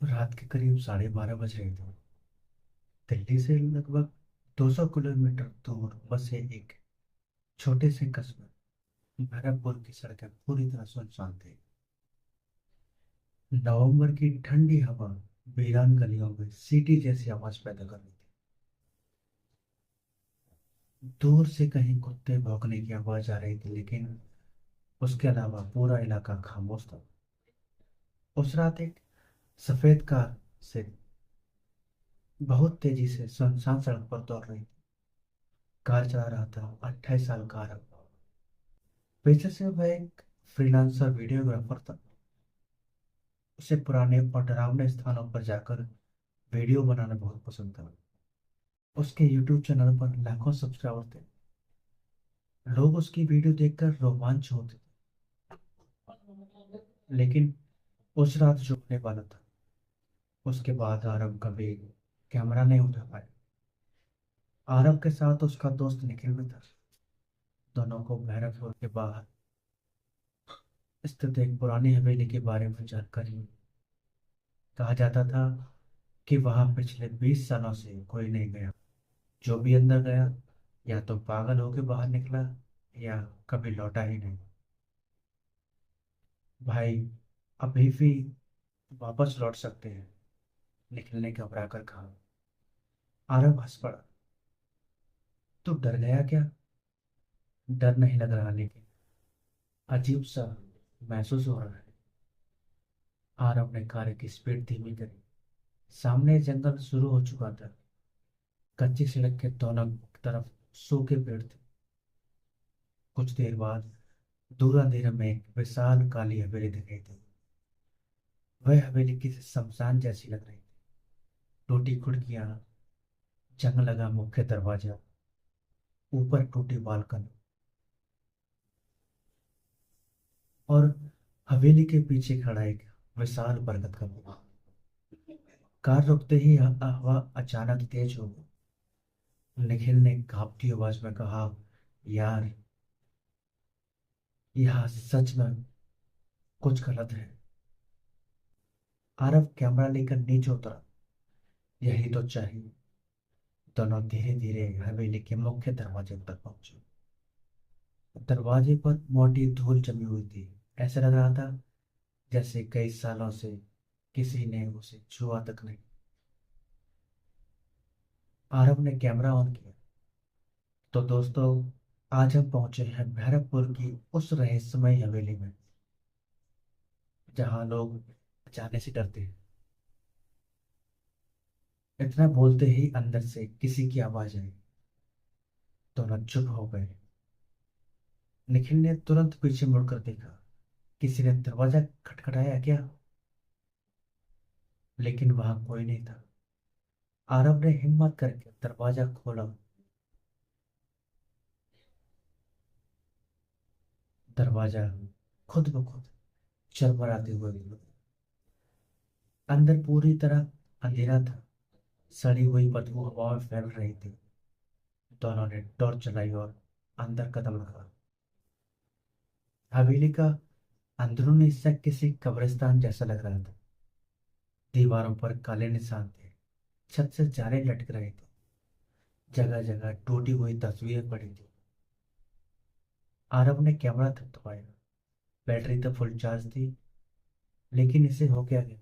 रात के करीब 12:30 बज रहे थे। दिल्ली से लगभग 200 किलोमीटर दूर बसे एक छोटे से कस्बे भरतपुर की सड़कें पूरी तरह सुनसान थी। नवंबर की ठंडी हवा वीरान गलियों में सीटी जैसी आवाज पैदा कर रही थी। दूर से कहीं कुत्ते भौंकने की आवाज आ रही थी, लेकिन उसके अलावा पूरा इलाका खामोश था। उस रात एक सफेद कार से बहुत तेजी से सुनसान सड़क पर दौड़ रही थी। कार चला रहा था 28 साल का आरव। पेशे से वह एक फ्रीलांसर वीडियोग्राफर था। उसे पुराने और डरावने स्थानों पर जाकर वीडियो बनाना बहुत पसंद था। उसके यूट्यूब चैनल पर लाखों सब्सक्राइबर थे। लोग उसकी वीडियो देखकर रोमांच होते थे। लेकिन उस रात जो होने वाला था, उसके बाद आरव कभी कैमरा नहीं उठा पाया। आरव के साथ उसका दोस्त निखिल भी था। दोनों को भैरवपुर के बाहर स्थित एक पुरानी हवेली के बारे में जानकारी मिली। कहा जाता था कि वहां पिछले 20 सालों से कोई नहीं गया। जो भी अंदर गया या तो पागल होके बाहर निकला या कभी लौटा ही नहीं। भाई, अभी भी वापस लौट सकते हैं, निखिल ने घबरा कर कहा। आरव हंस पड़ा। तू डर गया क्या? डर नहीं लग रहा, लेकिन अजीब सा महसूस हो रहा है। आरव ने कार की स्पीड धीमी करी। सामने जंगल शुरू हो चुका था। कच्ची सड़क के दोनों तरफ सूखे पेड़ थे। कुछ देर बाद दूर अंधेरे में एक विशाल काली हवेली दिखाई दी। वह हवेली किसी शमशान जैसी लग रही थी। टूटी खिड़कियां, जंग लगा मुख्य दरवाजा, ऊपर टूटी बालकनी, और हवेली के पीछे खड़ा एक विशाल बरगद का पेड़। कार रुकते ही हवा अचानक तेज हो गई। निखिल ने कांपती आवाज में कहा, यार, यह सच में कुछ गलत है। आरव कैमरा लेकर नीचे उतरा। यही तो चाहिए। दोनों धीरे धीरे हवेली के मुख्य दरवाजे तक पहुंचे। दरवाजे पर मोटी धूल जमी हुई थी। ऐसा लग रहा था जैसे कई सालों से किसी ने उसे छुआ तक नहीं। आरव ने कैमरा ऑन किया। तो दोस्तों, आज हम पहुंचे हैं भैरवपुर की उस रहस्यमय हवेली में जहां लोग जाने से डरते हैं। इतना बोलते ही अंदर से किसी की आवाज आई। दोनों चुप हो गए। निखिल ने तुरंत पीछे मुड़कर देखा। किसी ने दरवाजा खटखटाया क्या? लेकिन वहां कोई नहीं था। आरव ने हिम्मत करके दरवाजा खोला। दरवाजा खुद ब खुद चरमराते हुए खुला। अंदर पूरी तरह अंधेरा था। सड़ी हुई बदबू हवा में फैल रही थी। दोनों ने टॉर्च जलाई और अंदर कदम रखा। हवेली का अंदरूनी हिस्सा किसी कब्रिस्तान जैसा लग रहा था। दीवारों पर काले निशान थे। छत से जाले लटक रहे थे। जगह जगह टूटी हुई तस्वीरें पड़ी थी। आरव ने कैमरा थपथपाया। बैटरी तो फुल चार्ज थी, लेकिन इसे हो क्या गया?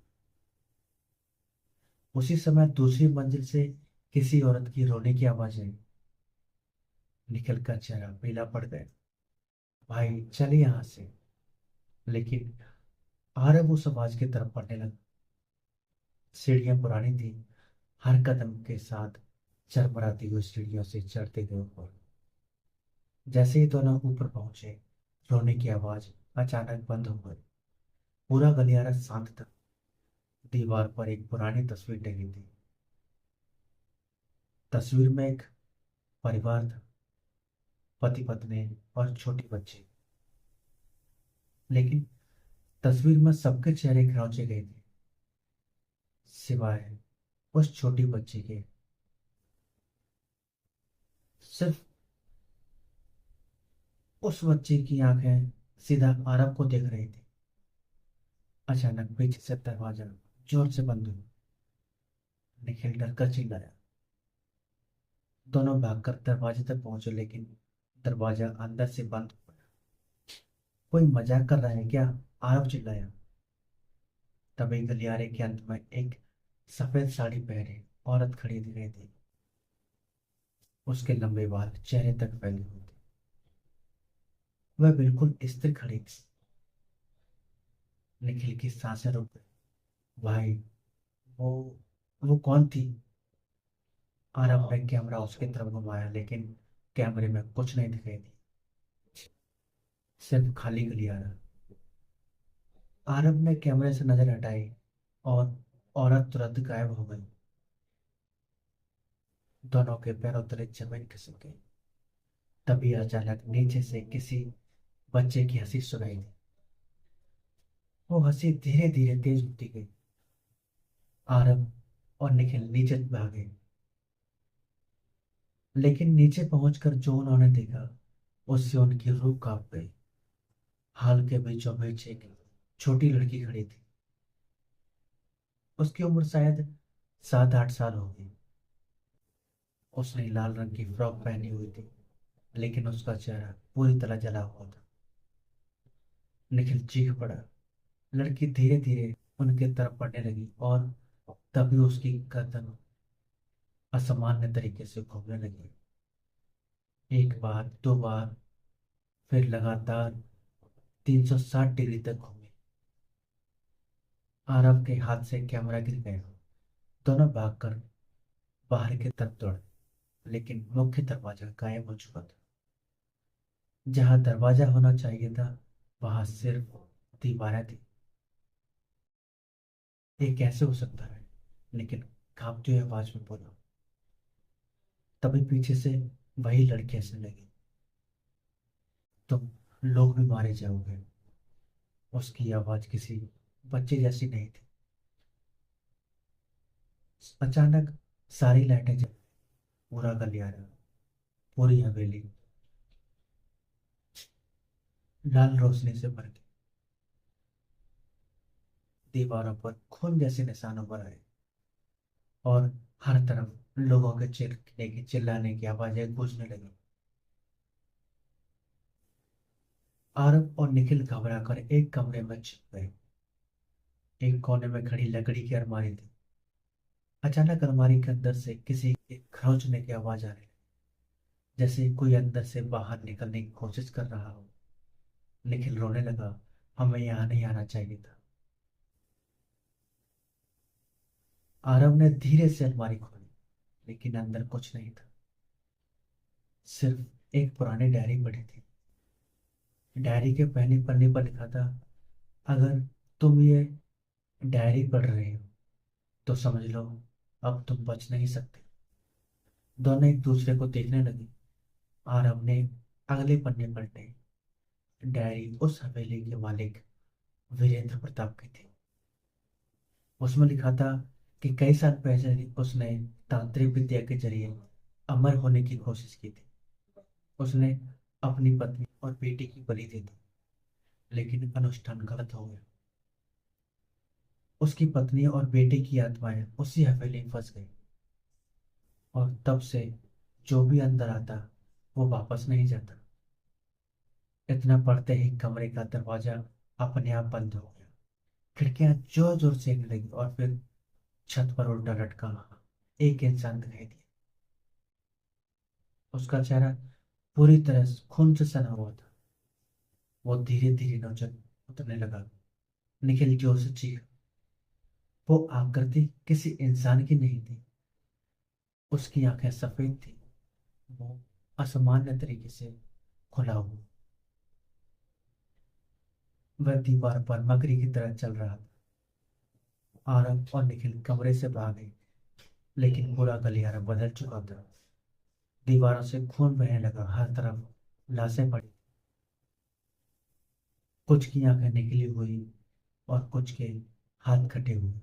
उसी समय दूसरी मंजिल से किसी औरत की रोने की आवाज आई। निखिल का चेहरा पीला पड़ गया। भाई, चलिए यहां से। लेकिन आरव उस आवाज की तरफ बढ़ने लगा। सीढ़ियां पुरानी थी। हर कदम के साथ चरमराती हुई सीढ़ियों से चढ़ते गए ऊपर। जैसे ही दोनों ऊपर पहुंचे, रोने की आवाज अचानक बंद हो गई। पूरा गलियारा शांत था। दीवार पर एक पुरानी तस्वीर टंगी थी। तस्वीर में एक परिवार था। पति पत्नी और छोटी बच्ची। लेकिन तस्वीर में सबके चेहरे खरोंचे गए थे, सिवाय उस छोटी बच्ची के। सिर्फ उस बच्ची की आंखें सीधा आरव को देख रही थी। अचानक पीछे से दरवाजा जोर से बंद हुई। निखिल डर कर चिल्लाया। दोनों भागकर दरवाजे तक पहुंचे, लेकिन दरवाजा अंदर से बंद हो गया। कोई मजाक कर रहा है क्या? आरव चिल्लाया। तभी गलियारे के अंत में एक सफेद साड़ी पहने औरत खड़ी दिखाई दी। उसके लंबे बाल चेहरे तक फैले हुए थे। वह बिल्कुल स्थिर खड़ी थी। निखिल की सांसें रुक गई। भाई, वो वो कौन थी? आरव ने कैमरा उसकी तरफ घुमाया, लेकिन कैमरे में कुछ नहीं दिखाई दी, सिर्फ खाली गलियारा। आरव ने कैमरे से नजर हटाई और औरत तुरंत गायब हो गई। दोनों के पैरों तले जमीन खिसक गई। तभी अचानक नीचे से किसी बच्चे की हंसी सुनाई दी। वो हंसी धीरे धीरे तेज होती गई। आरव और निखिल नीचे भागे, लेकिन नीचे पहुंचकर जो उन्होंने देखा, उससे उनकी रूह कांप गई। हाल के बीचों बीच एक छोटी लड़की खड़ी थी। उसकी उम्र शायद 7-8 साल होगी। उसने लाल रंग की फ्रॉक पहनी हुई थी, लेकिन उसका चेहरा पूरी तरह जला हुआ था। निखिल चीख पड़ा। लड़की धीरे धीरे उनके तरफ बढ़ने लगी और तभी उसकी गर्दन असामान्य तरीके से घूमने लगी। एक बार, दो बार, फिर लगातार 360 डिग्री तक घूमी। आरव के हाथ से कैमरा गिर गया। दोनों भागकर बाहर की तरफ दौड़े, लेकिन मुख्य दरवाजा गायब हो चुका था। जहां दरवाजा होना चाहिए था, वहां सिर्फ दीवारें थी। ये कैसे हो सकता है? लेकिन कांपती हुई आवाज में बोला। तभी पीछे से वही लड़की हंसने लगी। तुम लोग भी मारे जाओगे। उसकी आवाज किसी बच्चे जैसी नहीं थी। अचानक सारी लाइटें जल, पूरा गलियारा, पूरी हवेली लाल रोशनी से भर गई। दीवारों पर खून जैसे निशान उभर आए और हर तरफ लोगों के चीखने की, चिल्लाने की आवाजें गूंजने लगी। आरव और निखिल घबरा कर एक कमरे में छिप गए। एक कोने में खड़ी लकड़ी की अलमारी थी। अचानक अलमारी के अंदर से किसी के खरोंचने की आवाज आ रही, जैसे कोई अंदर से बाहर निकलने की कोशिश कर रहा हो। निखिल रोने लगा। हमें यहाँ नहीं आना चाहिए था। आरव ने धीरे से अलमारी खोली, लेकिन अंदर कुछ नहीं था। सिर्फ एक पुरानी डायरी पड़ी थी। डायरी के पहले पन्ने पर लिखा था, अगर तुम ये डायरी पढ़ रहे हो तो समझ लो अब तुम बच नहीं सकते। दोनों एक दूसरे को देखने लगे। आरव ने अगले पन्ने पलटे। डायरी उस हवेली के मालिक वीरेंद्र प्रताप की थी। उसमें लिखा था कि कई साल पहले उसने तांत्रिक विद्या के जरिए अमर होने की कोशिश की थी। उसने अपनी पत्नी और बेटी की बलि दे दी, लेकिन अनुष्ठान गलत हो गया। उसकी पत्नी और बेटे की आत्माएं उसी हवेली में फंस गई, और तब से जो भी अंदर आता वो वापस नहीं जाता। इतना पढ़ते ही कमरे का दरवाजा अपने आप बंद हो गया। खिड़कियां जोर जोर से हिलने लगी और फिर छत पर उल्टा लटका एक इंसान दिखाई दिया। उसका चेहरा पूरी तरह से खून से सना हुआ था। वो धीरे धीरे नजर उतरने लगा। निखिल जोर से चीखा। वो आकृति किसी इंसान की नहीं थी। उसकी आंखें सफेद थी। वो असामान्य तरीके से खुला हुआ। वह दीवार पर मकड़ी की तरह चल रहा था। आरव और निखिल कमरे से भागे, लेकिन पूरा गलियारा बदल चुका था। दीवारों से खून बहने लगा, हर तरफ लाशें पड़ी। कुछ की आंखें निकली हुई और कुछ के हाथ कटे हुए।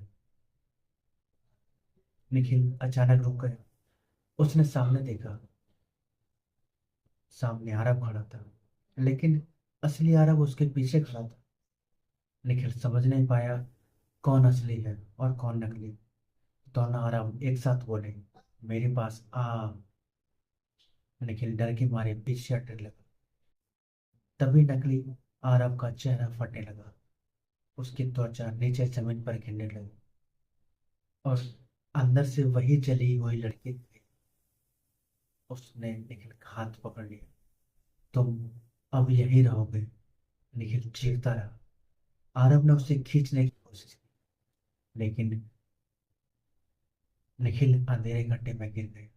निखिल अचानक रुक गया। उसने सामने देखा। सामने आरव खड़ा था, लेकिन असली आरव उसके पीछे खड़ा था। निखिल समझ नहीं पाया कौन असली है और कौन नकली। दोनों आराम एक साथ बोले, मेरे पास आ। निखिल डर के मारे पीछे हटने लगा। तभी नकली आरव का चेहरा फटने लगा। उसकी त्वचा नीचे जमीन पर गिरने लगी और अंदर से वही जली हुई लड़की थी। उसने निखिल का हाथ पकड़ लिया। तुम अब यहीं रहोगे। निखिल चीखता रहा। आरव ने उसे खींचने की कोशिश की, लेकिन निखिल अंधेरे गड्ढे में गिर गए।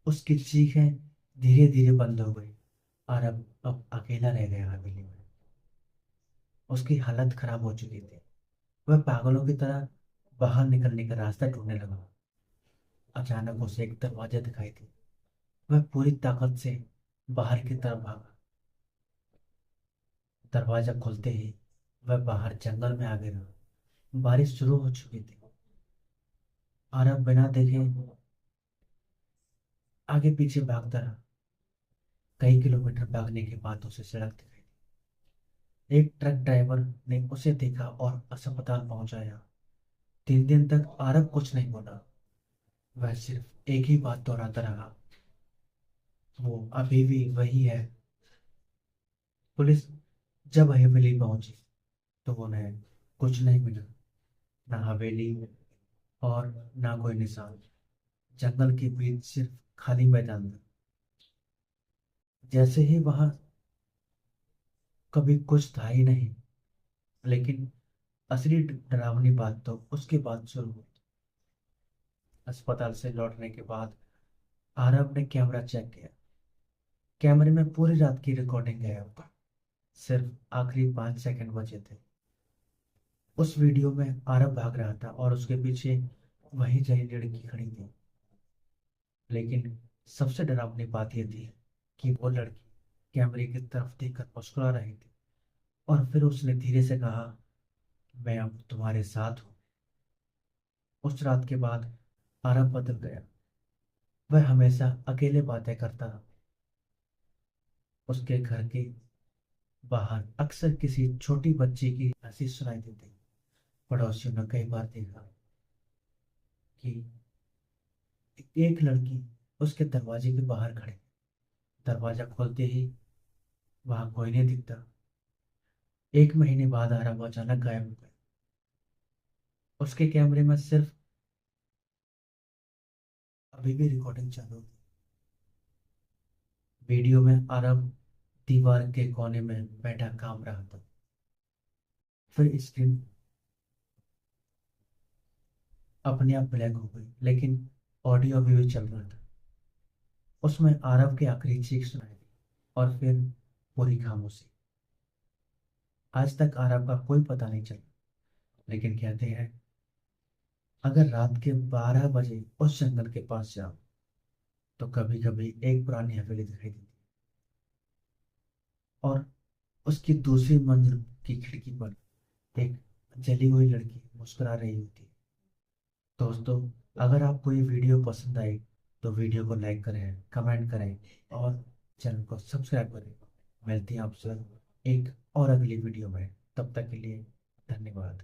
उसकी चीखें धीरे धीरे बंद हो गई। आरव अब अकेला रह गया हवेली में। उसकी हालत खराब हो चुकी थी। वह पागलों की तरह बाहर निकलने का रास्ता ढूंढने लगा। अचानक उसे एक दरवाजा दिखाई दी। वह पूरी ताकत से बाहर की तरफ भागा। दरवाजा खुलते ही वह बाहर जंगल में आ गया। बारिश शुरू हो चुकी थी। आरव बिना देखे आगे पीछे भागता रहा। कई किलोमीटर भागने के बाद उसे सड़क दिखाई दी। एक ट्रक ड्राइवर ने उसे देखा और अस्पताल पहुंचाया। 3 दिन तक आरव कुछ नहीं बोला। वह सिर्फ एक ही बात दोहराता रहा, वो अभी भी वही है। पुलिस जब हवेली पहुंची तो उन्हें कुछ नहीं मिला। ना हवेली और ना कोई निशान। जंगल के बीच सिर्फ खाली मैदान था। जैसे ही वहां कभी कुछ था ही नहीं। लेकिन असली डरावनी बात तो उसके बाद शुरू हुई। अस्पताल से लौटने के बाद आरव ने कैमरा चेक किया। कैमरे में पूरी रात की रिकॉर्डिंग गायब था। सिर्फ आखिरी 5 सेकंड बचे थे। उस वीडियो में आरव भाग रहा था और उसके पीछे वही जली लड़की खड़ी थी। लेकिन सबसे डरावनी बात यह थी कि वो लड़की कैमरे की तरफ देखकर मुस्कुरा रही थी। और फिर उसने धीरे से कहा, मैं अब तुम्हारे साथ हूँ। उस रात के बाद आरव बदल गया। वह हमेशा अकेले बातें करता रहा। उसके घर के बाहर अक्सर किसी छोटी बच्ची की हंसी सुनाई देती। पड़ोसियों ने कई बार देखा कि एक लड़की उसके दरवाजे के बाहर खड़ी। दरवाजा खोलते ही वहां कोई नहीं दिखता। 1 महीने बाद आरव अचानक गायब हो गया। उसके कैमरे में सिर्फ अभी भी रिकॉर्डिंग चालू थी। वीडियो में आरव दीवार के कोने में बैठा काम रहा था। फिर स्क्रीन अपने आप ब्लैक हो गई, लेकिन ऑडियो अभी भी चल रहा था। उसमें आरव की आखिरी चीख सुनाई दी और फिर पूरी खामोशी। आज तक आरव का कोई पता नहीं चला। लेकिन कहते हैं, अगर रात के 12 बजे उस जंगल के पास जाओ तो कभी कभी एक पुरानी हवेली दिखाई देती। और उसकी दूसरी मंजिल की खिड़की पर एक जली हुई लड़की मुस्कुरा रही होती है। दोस्तों, अगर आपको ये वीडियो पसंद आई तो वीडियो को लाइक करें, कमेंट करें और चैनल को सब्सक्राइब करें। मिलती हैं आपसे एक और अगली वीडियो में। तब तक के लिए धन्यवाद।